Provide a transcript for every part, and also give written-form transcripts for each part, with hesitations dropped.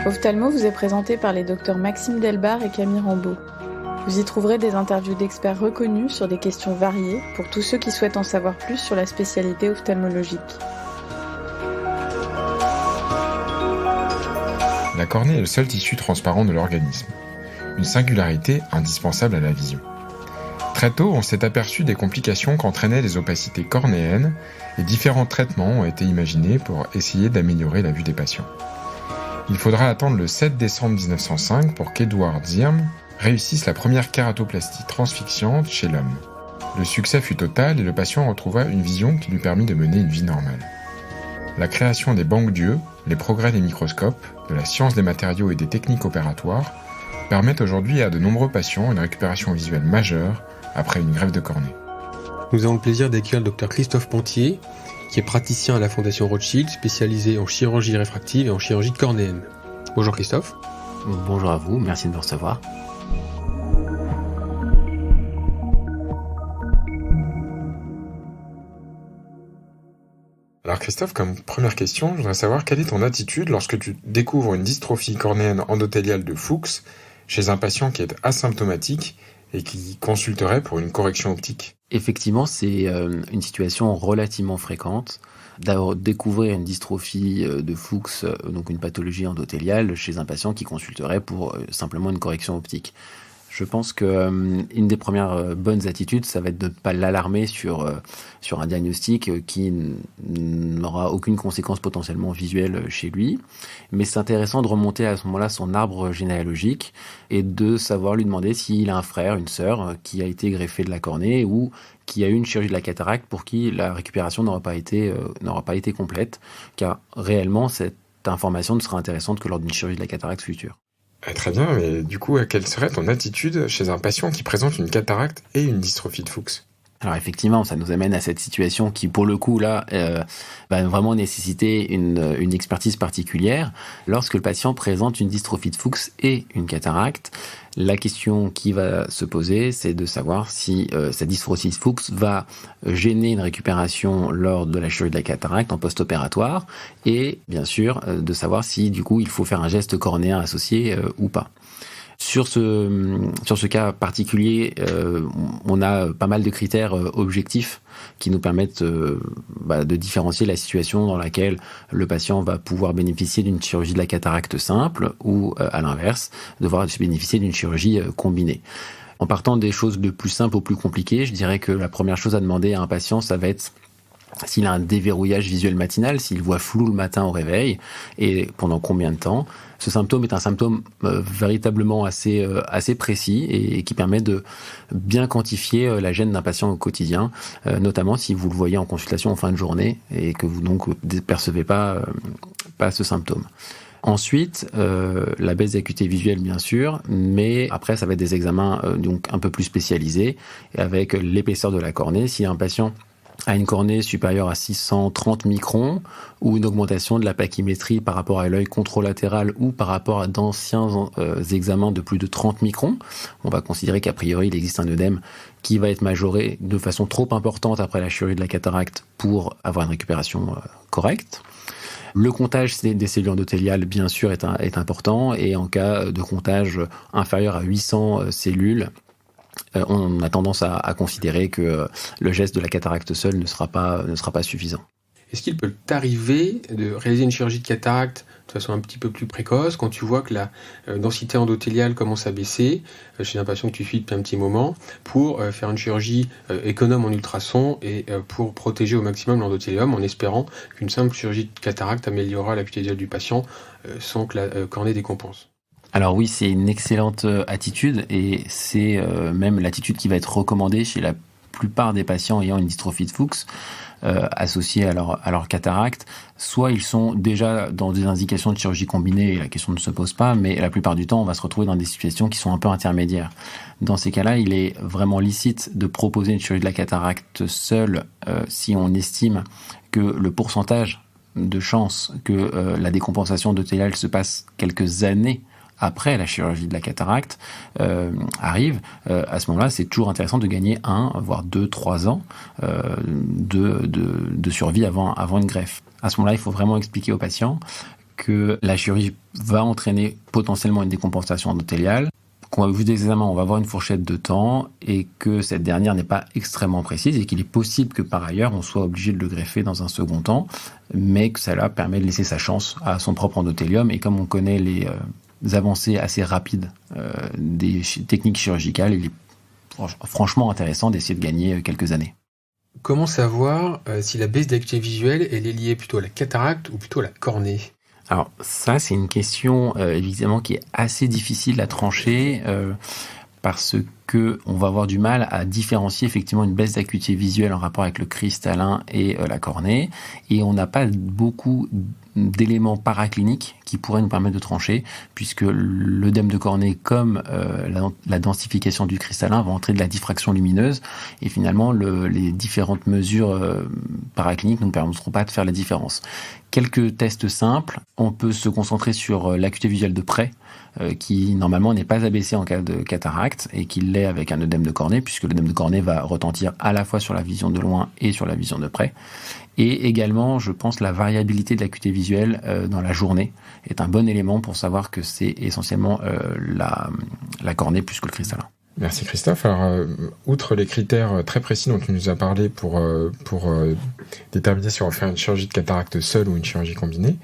Ophtalmo vous est présenté par les docteurs Maxime Delbar et Camille Rambaud. Vous y trouverez des interviews d'experts reconnus sur des questions variées pour tous ceux qui souhaitent en savoir plus sur la spécialité ophtalmologique. La cornée est le seul tissu transparent de l'organisme, une singularité indispensable à la vision. Très tôt, on s'est aperçu des complications qu'entraînaient les opacités cornéennes et différents traitements ont été imaginés pour essayer d'améliorer la vue des patients. Il faudra attendre le 7 décembre 1905 pour qu'Edward Zirm réussisse la première kératoplastie transfixiante chez l'homme. Le succès fut total et le patient retrouva une vision qui lui permit de mener une vie normale. La création des banques d'yeux, les progrès des microscopes, de la science des matériaux et des techniques opératoires permettent aujourd'hui à de nombreux patients une récupération visuelle majeure après une greffe de cornée. Nous avons le plaisir d'accueillir le Dr Christophe Pontier, qui est praticien à la Fondation Rothschild, spécialisé en chirurgie réfractive et en chirurgie cornéenne. Bonjour Christophe. Bonjour à vous, merci de me recevoir. Alors Christophe, comme première question, je voudrais savoir quelle est ton attitude lorsque tu découvres une dystrophie cornéenne endothéliale de Fuchs chez un patient qui est asymptomatique et qui consulterait pour une correction optique. Effectivement, c'est une situation relativement fréquente d'avoir découvert une dystrophie de Fuchs, donc une pathologie endothéliale, chez un patient qui consulterait pour simplement une correction optique. Je pense qu'une des premières bonnes attitudes, ça va être de ne pas l'alarmer sur un diagnostic qui n'aura aucune conséquence potentiellement visuelle chez lui. Mais c'est intéressant de remonter à ce moment-là son arbre généalogique et de savoir lui demander s'il a un frère, une sœur qui a été greffé de la cornée ou qui a eu une chirurgie de la cataracte pour qui la récupération n'aura pas été complète, car réellement cette information ne sera intéressante que lors d'une chirurgie de la cataracte future. Très bien, mais du coup, quelle serait ton attitude chez un patient qui présente une cataracte et une dystrophie de Fuchs ? Alors effectivement, ça nous amène à cette situation qui, pour le coup, là, va vraiment nécessiter une expertise particulière. Lorsque le patient présente une dystrophie de Fuchs et une cataracte, la question qui va se poser, c'est de savoir si cette dystrophie de Fuchs va gêner une récupération lors de la chirurgie de la cataracte en post-opératoire et, bien sûr, de savoir si, du coup, il faut faire un geste cornéen associé ou pas. Sur ce cas particulier, on a pas mal de critères objectifs qui nous permettent de différencier la situation dans laquelle le patient va pouvoir bénéficier d'une chirurgie de la cataracte simple ou, à l'inverse, devoir bénéficier d'une chirurgie combinée. En partant des choses de plus simples aux plus compliquées, je dirais que la première chose à demander à un patient, ça va être s'il a un déverrouillage visuel matinal, s'il voit flou le matin au réveil, et pendant combien de temps. Ce symptôme est un symptôme véritablement assez précis et qui permet de bien quantifier la gêne d'un patient au quotidien, notamment si vous le voyez en consultation en fin de journée et que vous donc ne percevez pas ce symptôme. Ensuite, la baisse d'acuité visuelle bien sûr, mais après ça va être des examens donc un peu plus spécialisés avec l'épaisseur de la cornée. Si un patient à une cornée supérieure à 630 microns ou une augmentation de la pachymétrie par rapport à l'œil contralatéral ou par rapport à d'anciens examens de plus de 30 microns, on va considérer qu'a priori il existe un œdème qui va être majoré de façon trop importante après la chirurgie de la cataracte pour avoir une récupération correcte. Le comptage des cellules endothéliales, bien sûr, est important et en cas de comptage inférieur à 800 cellules, on a tendance à considérer que le geste de la cataracte seul ne sera pas suffisant. Est-ce qu'il peut t'arriver de réaliser une chirurgie de cataracte de façon un petit peu plus précoce quand tu vois que la densité endothéliale commence à baisser chez un patient que tu suis depuis un petit moment pour faire une chirurgie économe en ultrasons et pour protéger au maximum l'endothélium en espérant qu'une simple chirurgie de cataracte améliorera l'acuité visuelle du patient sans que la cornée décompense? Alors oui, c'est une excellente attitude et c'est même l'attitude qui va être recommandée chez la plupart des patients ayant une dystrophie de Fuchs associée à leur cataracte. Soit ils sont déjà dans des indications de chirurgie combinée et la question ne se pose pas, mais la plupart du temps, on va se retrouver dans des situations qui sont un peu intermédiaires. Dans ces cas-là, il est vraiment licite de proposer une chirurgie de la cataracte seule si on estime que le pourcentage de chances que la décompensation endothéliale se passe quelques années après la chirurgie de la cataracte arrive, à ce moment-là, c'est toujours intéressant de gagner 1, voire 2, 3 ans de survie avant une greffe. À ce moment-là, il faut vraiment expliquer au patient que la chirurgie va entraîner potentiellement une décompensation endothéliale, qu'au vu des examens, on va avoir une fourchette de temps et que cette dernière n'est pas extrêmement précise et qu'il est possible que par ailleurs on soit obligé de le greffer dans un second temps, mais que cela permet de laisser sa chance à son propre endothélium. Et comme on connaît les avancées assez rapides des techniques chirurgicales, il est franchement intéressant d'essayer de gagner quelques années. Comment savoir si la baisse d'acuité visuelle elle est liée plutôt à la cataracte ou plutôt à la cornée ? Alors ça, c'est une question évidemment qui est assez difficile à trancher parce que on va avoir du mal à différencier effectivement une baisse d'acuité visuelle en rapport avec le cristallin et la cornée, et on n'a pas beaucoup d'éléments paracliniques qui pourraient nous permettre de trancher, puisque l'œdème de cornée comme la densification du cristallin va entraîner de la diffraction lumineuse, et finalement les différentes mesures paracliniques ne nous permettront pas de faire la différence. Quelques tests simples, on peut se concentrer sur l'acuité visuelle de près, qui normalement n'est pas abaissé en cas de cataracte et qui l'est avec un œdème de cornée, puisque l'œdème de cornée va retentir à la fois sur la vision de loin et sur la vision de près. Et également, je pense, la variabilité de l'acuité visuelle dans la journée est un bon élément pour savoir que c'est essentiellement la cornée plus que le cristallin. Merci Christophe. Alors, outre les critères très précis dont tu nous as parlé pour déterminer si on va faire une chirurgie de cataracte seule ou une chirurgie combinée,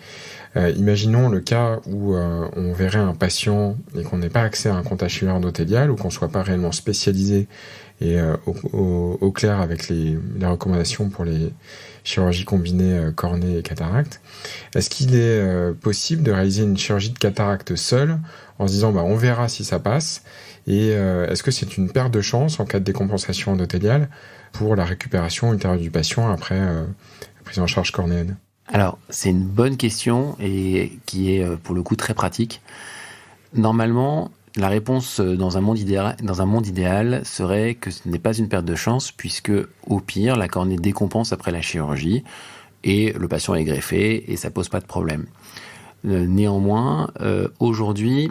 imaginons le cas où on verrait un patient et qu'on n'ait pas accès à un compte achilleur endothélial ou qu'on ne soit pas réellement spécialisé et au clair avec les recommandations pour les chirurgies combinées cornée et cataracte. Est-ce qu'il est possible de réaliser une chirurgie de cataracte seule en se disant on verra si ça passe, et est-ce que c'est une perte de chance en cas de décompensation endothéliale pour la récupération ultérieure du patient après la prise en charge cornéenne ? Alors, c'est une bonne question et qui est pour le coup très pratique. Normalement, la réponse dans un monde idéal serait que ce n'est pas une perte de chance, puisque au pire, la cornée décompense après la chirurgie et le patient est greffé et ça pose pas de problème. Néanmoins, aujourd'hui,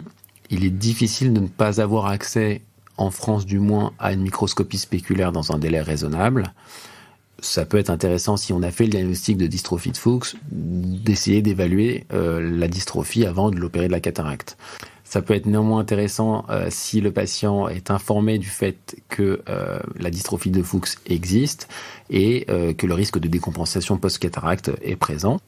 il est difficile de ne pas avoir accès, en France du moins, à une microscopie spéculaire dans un délai raisonnable. Ça peut être intéressant, si on a fait le diagnostic de dystrophie de Fuchs, d'essayer d'évaluer la dystrophie avant de l'opérer de la cataracte. Ça peut être néanmoins intéressant si le patient est informé du fait que la dystrophie de Fuchs existe et que le risque de décompensation post-cataracte est présent.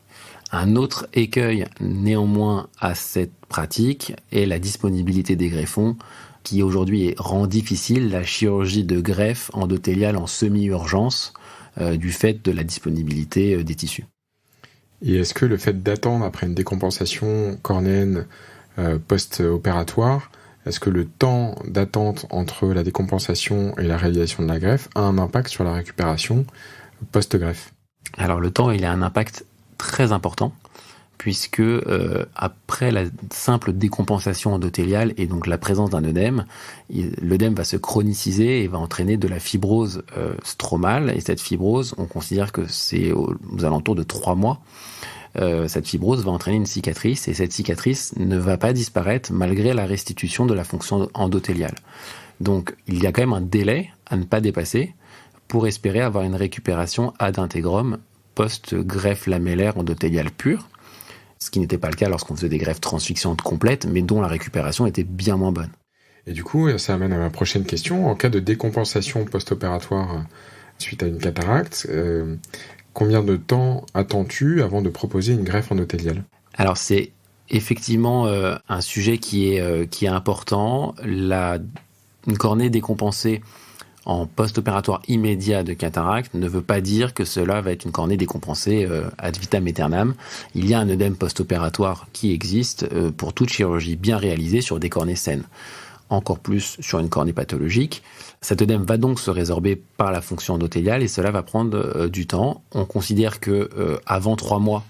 Un autre écueil néanmoins à cette pratique est la disponibilité des greffons, qui aujourd'hui rend difficile la chirurgie de greffe endothéliale en semi-urgence du fait de la disponibilité des tissus. Et est-ce que le fait d'attendre après une décompensation cornéenne post-opératoire, est-ce que le temps d'attente entre la décompensation et la réalisation de la greffe a un impact sur la récupération post-greffe ? Alors le temps, il a un impact très important, puisque après la simple décompensation endothéliale et donc la présence d'un œdème, l'œdème va se chroniciser et va entraîner de la fibrose stromale. Et cette fibrose, on considère que c'est aux alentours de 3 mois. Cette fibrose va entraîner une cicatrice, et cette cicatrice ne va pas disparaître malgré la restitution de la fonction endothéliale. Donc il y a quand même un délai à ne pas dépasser pour espérer avoir une récupération ad intégrum post-greffe lamellaire endothéliale pure, ce qui n'était pas le cas lorsqu'on faisait des greffes transfixiantes complètes, mais dont la récupération était bien moins bonne. Et du coup, ça amène à ma prochaine question. En cas de décompensation post-opératoire suite à une cataracte, combien de temps attends-tu avant de proposer une greffe endothéliale ? Alors c'est effectivement un sujet qui est important. Une cornée décompensée en post-opératoire immédiat de cataracte ne veut pas dire que cela va être une cornée décompensée ad vitam aeternam. Il y a un œdème post-opératoire qui existe pour toute chirurgie bien réalisée sur des cornées saines. Encore plus sur une cornée pathologique. Cet œdème va donc se résorber par la fonction endothéliale et cela va prendre du temps. On considère que avant 3 mois,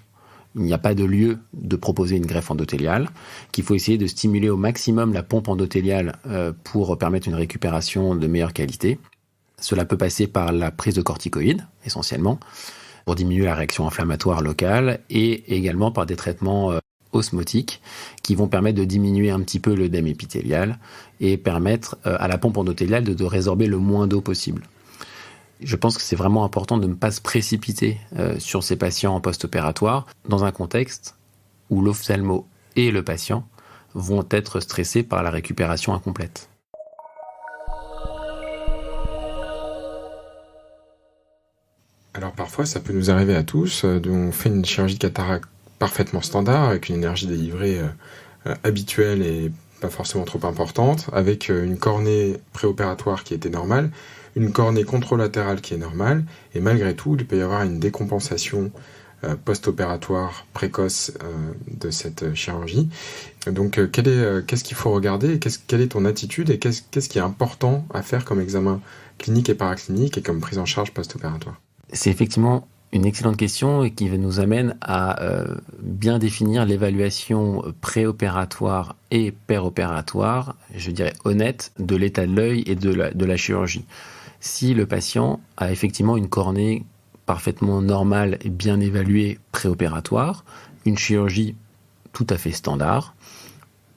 il n'y a pas de lieu de proposer une greffe endothéliale, qu'il faut essayer de stimuler au maximum la pompe endothéliale pour permettre une récupération de meilleure qualité. Cela peut passer par la prise de corticoïdes, essentiellement, pour diminuer la réaction inflammatoire locale, et également par des traitements osmotiques qui vont permettre de diminuer un petit peu l'œdème épithélial et permettre à la pompe endothéliale de résorber le moins d'eau possible. Je pense que c'est vraiment important de ne pas se précipiter sur ces patients en post-opératoire dans un contexte où l'ophtalmo et le patient vont être stressés par la récupération incomplète. Alors parfois, ça peut nous arriver à tous. On fait une chirurgie de cataracte parfaitement standard, avec une énergie délivrée habituelle et pas forcément trop importante, avec une cornée préopératoire qui était normale, une cornée contralatérale qui est normale, et malgré tout, il peut y avoir une décompensation post-opératoire précoce de cette chirurgie. Donc, qu'est-ce qu'il faut regarder et quelle est ton attitude et qu'est-ce qui est important à faire comme examen clinique et paraclinique et comme prise en charge post-opératoire? C'est effectivement une excellente question et qui nous amène à bien définir l'évaluation préopératoire et péropératoire, je dirais honnête, de l'état de l'œil et de la chirurgie. Si le patient a effectivement une cornée parfaitement normale et bien évaluée préopératoire, une chirurgie tout à fait standard,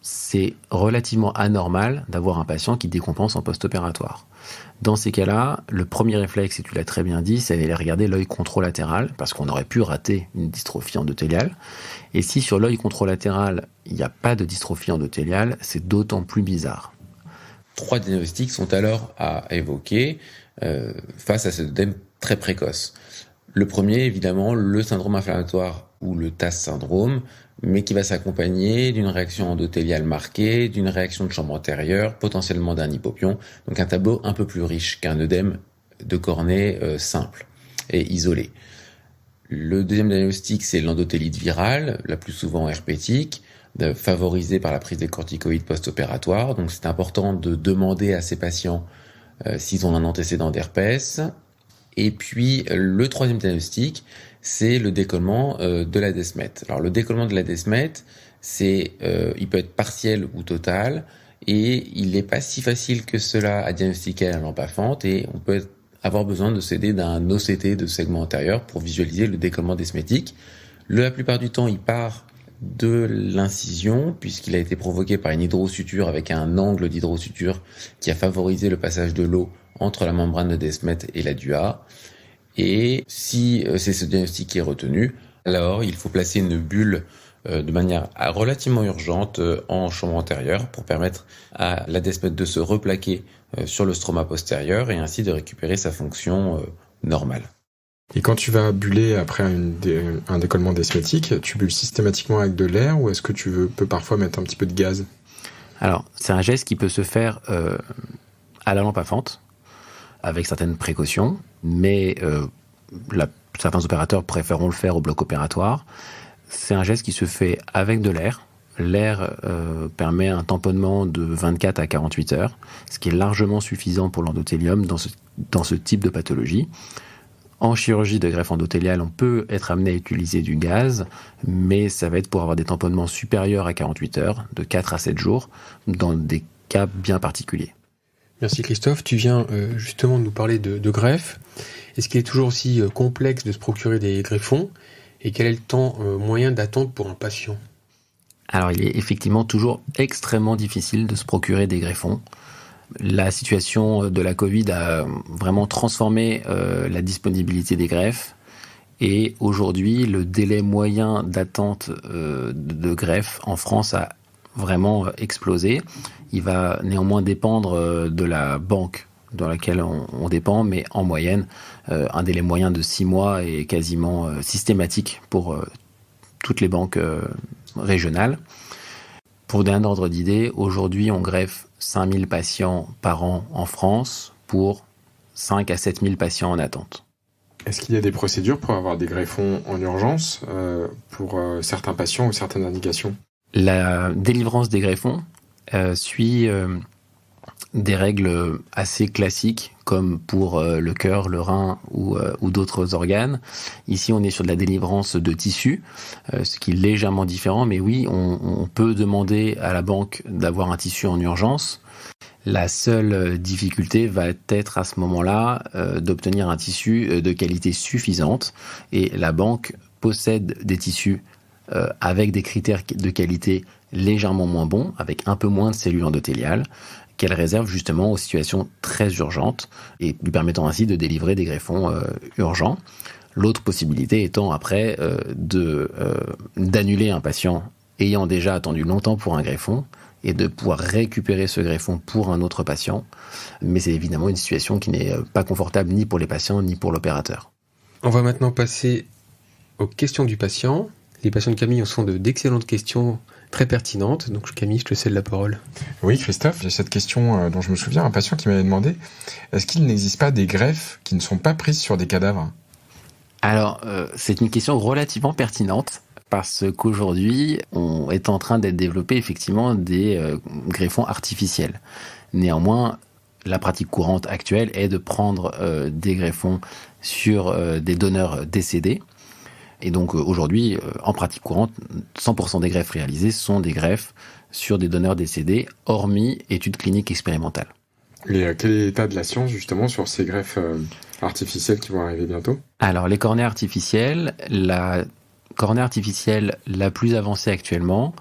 c'est relativement anormal d'avoir un patient qui décompense en post-opératoire. Dans ces cas-là, le premier réflexe, et tu l'as très bien dit, c'est d'aller regarder l'œil contralatéral, parce qu'on aurait pu rater une dystrophie endothéliale. Et si sur l'œil contralatéral, il n'y a pas de dystrophie endothéliale, c'est d'autant plus bizarre. 3 diagnostics sont alors à évoquer face à ce œdème très précoce. Le premier, évidemment, le syndrome inflammatoire ou le TAS syndrome, mais qui va s'accompagner d'une réaction endothéliale marquée, d'une réaction de chambre antérieure, potentiellement d'un hypopion. Donc un tableau un peu plus riche qu'un œdème de cornée simple et isolé. Le deuxième diagnostic, c'est l'endothélite virale, la plus souvent herpétique, favorisée par la prise des corticoïdes post-opératoires. Donc c'est important de demander à ces patients s'ils ont un antécédent d'herpès. Et puis le troisième diagnostic, c'est le décollement de la desmette. Alors le décollement de la desmette, il peut être partiel ou total, et il n'est pas si facile que cela à diagnostiquer à la lampe à fente, et on peut avoir besoin de s'aider d'un OCT de segment antérieur pour visualiser le décollement desmétique. La plupart du temps, il part de l'incision, puisqu'il a été provoqué par une hydrosuture avec un angle d'hydrosuture qui a favorisé le passage de l'eau entre la membrane de desmette et la DUA. Et si c'est ce diagnostic qui est retenu, alors il faut placer une bulle de manière relativement urgente en chambre antérieure pour permettre à la desmette de se replaquer sur le stroma postérieur et ainsi de récupérer sa fonction normale. Et quand tu vas buller après un décollement desmétique, tu bulles systématiquement avec de l'air ou est-ce que tu peux parfois mettre un petit peu de gaz? Alors, c'est un geste qui peut se faire à la lampe à fente, avec certaines précautions, mais certains opérateurs préféreront le faire au bloc opératoire. C'est un geste qui se fait avec de l'air. L'air permet un tamponnement de 24 à 48 heures, ce qui est largement suffisant pour l'endothélium dans ce type de pathologie. En chirurgie de greffe endothéliale, on peut être amené à utiliser du gaz, mais ça va être pour avoir des tamponnements supérieurs à 48 heures, de 4 à 7 jours, dans des cas bien particuliers. Merci Christophe. Tu viens justement de nous parler de greffe. Est-ce qu'il est toujours aussi complexe de se procurer des greffons? Et quel est le temps moyen d'attente pour un patient? Alors, il est effectivement toujours extrêmement difficile de se procurer des greffons. La situation de la Covid a vraiment transformé la disponibilité des greffes. Et aujourd'hui, le délai moyen d'attente de greffe en France a vraiment explosé. Il va néanmoins dépendre de la banque dans laquelle on dépend, mais en moyenne, un délai moyen de 6 mois est quasiment systématique pour toutes les banques régionales. Pour donner un ordre d'idée, aujourd'hui, on greffe 5000 patients par an en France pour 5 à 7000 patients en attente. Est-ce qu'il y a des procédures pour avoir des greffons en urgence pour certains patients ou certaines indications? La délivrance des greffons suit des règles assez classiques, comme pour le cœur, le rein ou d'autres organes. Ici, on est sur de la délivrance de tissus, ce qui est légèrement différent, mais oui, on peut demander à la banque d'avoir un tissu en urgence. La seule difficulté va être à ce moment-là d'obtenir un tissu de qualité suffisante, et la banque possède des tissus avec des critères de qualité légèrement moins bons, avec un peu moins de cellules endothéliales, qu'elle réserve justement aux situations très urgentes et lui permettant ainsi de délivrer des greffons urgents. L'autre possibilité étant après d'annuler un patient ayant déjà attendu longtemps pour un greffon et de pouvoir récupérer ce greffon pour un autre patient. Mais c'est évidemment une situation qui n'est pas confortable ni pour les patients ni pour l'opérateur. On va maintenant passer aux questions du patient. Les patients de Camille ont d'excellentes questions très pertinentes. Donc Camille, je te cède la parole. Oui, Christophe, j'ai cette question dont je me souviens, un patient qui m'avait demandé, est-ce qu'il n'existe pas des greffes qui ne sont pas prises sur des cadavres ? Alors, c'est une question relativement pertinente parce qu'aujourd'hui, on est en train d'être développé effectivement des greffons artificiels. Néanmoins, la pratique courante actuelle est de prendre des greffons sur des donneurs décédés. Et donc aujourd'hui, en pratique courante, 100% des greffes réalisées sont des greffes sur des donneurs décédés, hormis études cliniques expérimentales. Et quel est l'état de la science justement sur ces greffes artificielles qui vont arriver bientôt ? Alors les cornées artificielles, la cornée artificielle la plus avancée actuellement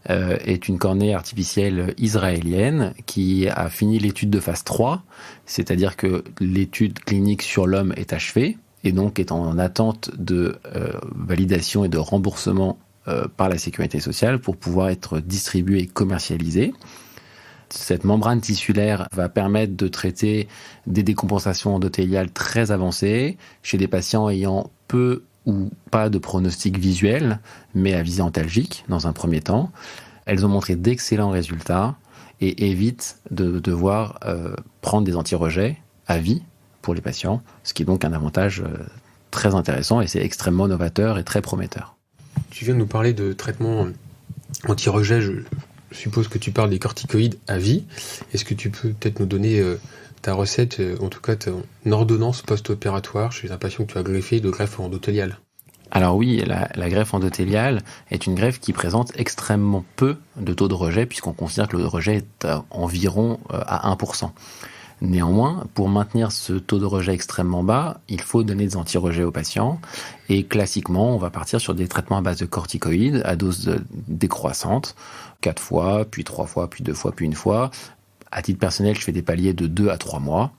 est une cornée artificielle israélienne qui a fini l'étude de phase 3, c'est-à-dire que l'étude clinique sur l'homme est achevée et donc est en attente de validation et de remboursement par la sécurité sociale pour pouvoir être distribuée et commercialisée. Cette membrane tissulaire va permettre de traiter des décompensations endothéliales très avancées chez des patients ayant peu ou pas de pronostic visuel, mais à visée antalgique dans un premier temps. Elles ont montré d'excellents résultats et évitent de devoir prendre des anti-rejets à vie pour les patients, ce qui est donc un avantage très intéressant et c'est extrêmement novateur et très prometteur. Tu viens de nous parler de traitement anti-rejet. Je suppose que tu parles des corticoïdes à vie. Est-ce que tu peux peut-être nous donner ta recette, en tout cas ton ordonnance post-opératoire chez un patient que tu as greffé de greffe endothéliale ? Alors oui, la greffe endothéliale est une greffe qui présente extrêmement peu de taux de rejet puisqu'on considère que le rejet est environ à 1%. Néanmoins, pour maintenir ce taux de rejet extrêmement bas, il faut donner des anti-rejets aux patients. Et classiquement, on va partir sur des traitements à base de corticoïdes à dose décroissante, 4 fois, puis 3 fois, puis 2 fois, puis 1 fois. À titre personnel, je fais des paliers de 2 à 3 mois.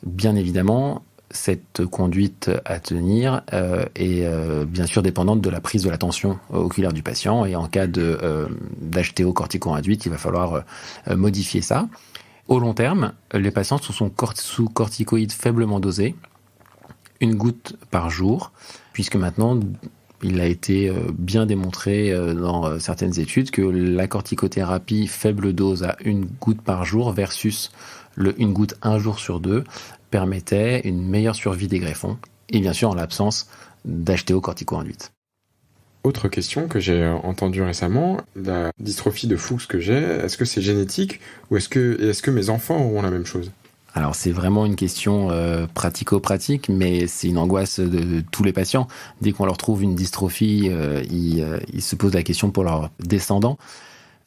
Bien évidemment, cette conduite à tenir est bien sûr dépendante de la prise de la tension oculaire du patient. Et en cas d'HTO cortico-induite, il va falloir modifier ça. Au long terme, les patients sont sous corticoïdes faiblement dosés, 1 goutte par jour, puisque maintenant, il a été bien démontré dans certaines études que la corticothérapie faible dose à 1 goutte par jour versus le 1 goutte 1 jour sur 2 permettait une meilleure survie des greffons, et bien sûr en l'absence d'HTO cortico-induite. Autre question que j'ai entendue récemment, la dystrophie de Fuchs que j'ai, est-ce que c'est génétique ou est-ce que mes enfants auront la même chose ? Alors c'est vraiment une question pratico-pratique, mais c'est une angoisse de tous les patients. Dès qu'on leur trouve une dystrophie, ils se posent la question pour leurs descendants.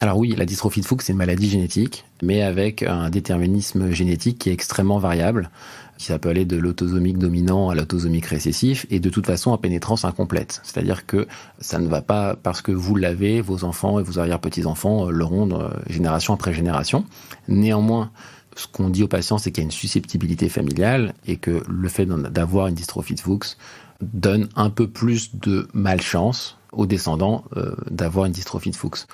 Alors oui, la dystrophie de Fuchs, c'est une maladie génétique, mais avec un déterminisme génétique qui est extrêmement variable, qui peut aller de l'autosomique dominant à l'autosomique récessif, et de toute façon à pénétrance incomplète. C'est-à-dire que ça ne va pas parce que vous l'avez, vos enfants et vos arrière-petits-enfants l'auront génération après génération. Néanmoins, ce qu'on dit aux patients, c'est qu'il y a une susceptibilité familiale, et que le fait d'avoir une dystrophie de Fuchs donne un peu plus de malchance aux descendants d'avoir une dystrophie de Fuchs.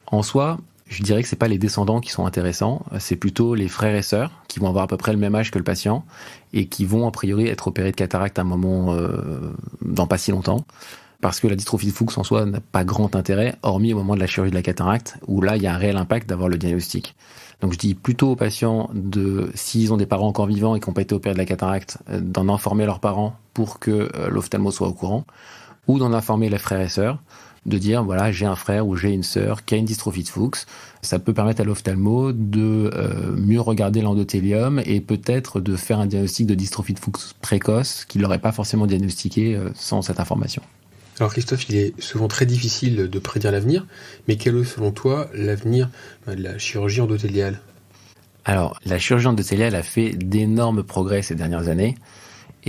En soi, je dirais que c'est pas les descendants qui sont intéressants, c'est plutôt les frères et sœurs qui vont avoir à peu près le même âge que le patient et qui vont a priori être opérés de cataracte à un moment dans pas si longtemps, parce que la dystrophie de Fuchs en soi n'a pas grand intérêt, hormis au moment de la chirurgie de la cataracte, où là il y a un réel impact d'avoir le diagnostic. Donc je dis plutôt aux patients s'ils ont des parents encore vivants et qui n'ont pas été opérés de la cataracte, d'en informer leurs parents pour que l'ophtalmo soit au courant, ou d'en informer les frères et sœurs, de dire, voilà, j'ai un frère ou j'ai une sœur qui a une dystrophie de Fuchs. Ça peut permettre à l'ophtalmo de mieux regarder l'endothélium et peut-être de faire un diagnostic de dystrophie de Fuchs précoce qu'il n'aurait pas forcément diagnostiqué sans cette information. Alors Christophe, il est souvent très difficile de prédire l'avenir, mais quel est selon toi l'avenir de la chirurgie endothéliale ? Alors, la chirurgie endothéliale a fait d'énormes progrès ces dernières années.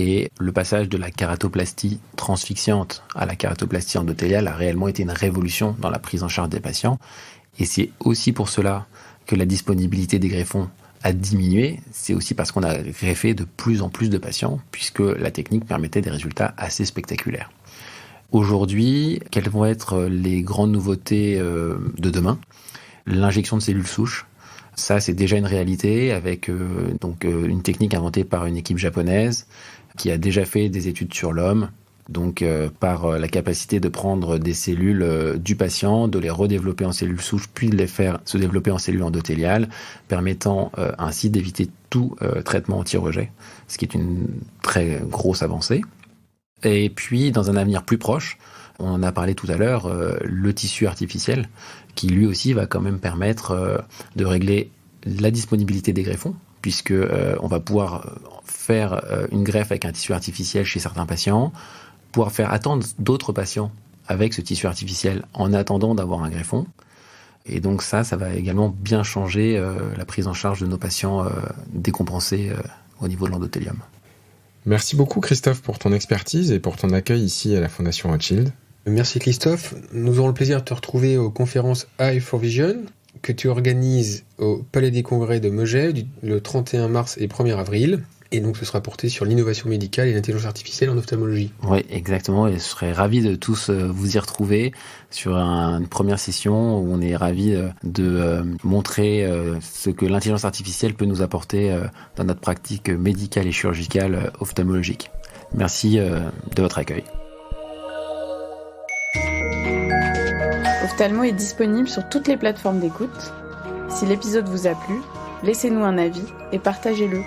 Et le passage de la kératoplastie transfixiante à la kératoplastie endothéliale a réellement été une révolution dans la prise en charge des patients. Et c'est aussi pour cela que la disponibilité des greffons a diminué, c'est aussi parce qu'on a greffé de plus en plus de patients, puisque la technique permettait des résultats assez spectaculaires. Aujourd'hui, quelles vont être les grandes nouveautés de demain ? L'injection de cellules souches. Ça, c'est déjà une réalité avec une technique inventée par une équipe japonaise qui a déjà fait des études sur l'homme, par la capacité de prendre des cellules du patient, de les redévelopper en cellules souches, puis de les faire se développer en cellules endothéliales, permettant ainsi d'éviter tout traitement anti-rejet, ce qui est une très grosse avancée. Et puis, dans un avenir plus proche, on en a parlé tout à l'heure, le tissu artificiel, qui lui aussi va quand même permettre de régler la disponibilité des greffons, puisque on va pouvoir faire une greffe avec un tissu artificiel chez certains patients, pouvoir faire attendre d'autres patients avec ce tissu artificiel en attendant d'avoir un greffon. Et donc ça va également bien changer la prise en charge de nos patients décompensés au niveau de l'endothélium. Merci beaucoup Christophe pour ton expertise et pour ton accueil ici à la Fondation Rothschild. Merci Christophe. Nous aurons le plaisir de te retrouver aux conférences Eye for Vision que tu organises au Palais des Congrès de Megève le 31 mars et 1er avril. Et donc ce sera porté sur l'innovation médicale et l'intelligence artificielle en ophtalmologie. Oui, exactement. Et je serais ravi de tous vous y retrouver sur une première session où on est ravi de montrer ce que l'intelligence artificielle peut nous apporter dans notre pratique médicale et chirurgicale ophtalmologique. Merci de votre accueil. Ophthalmo est disponible sur toutes les plateformes d'écoute. Si l'épisode vous a plu, laissez-nous un avis et partagez-le.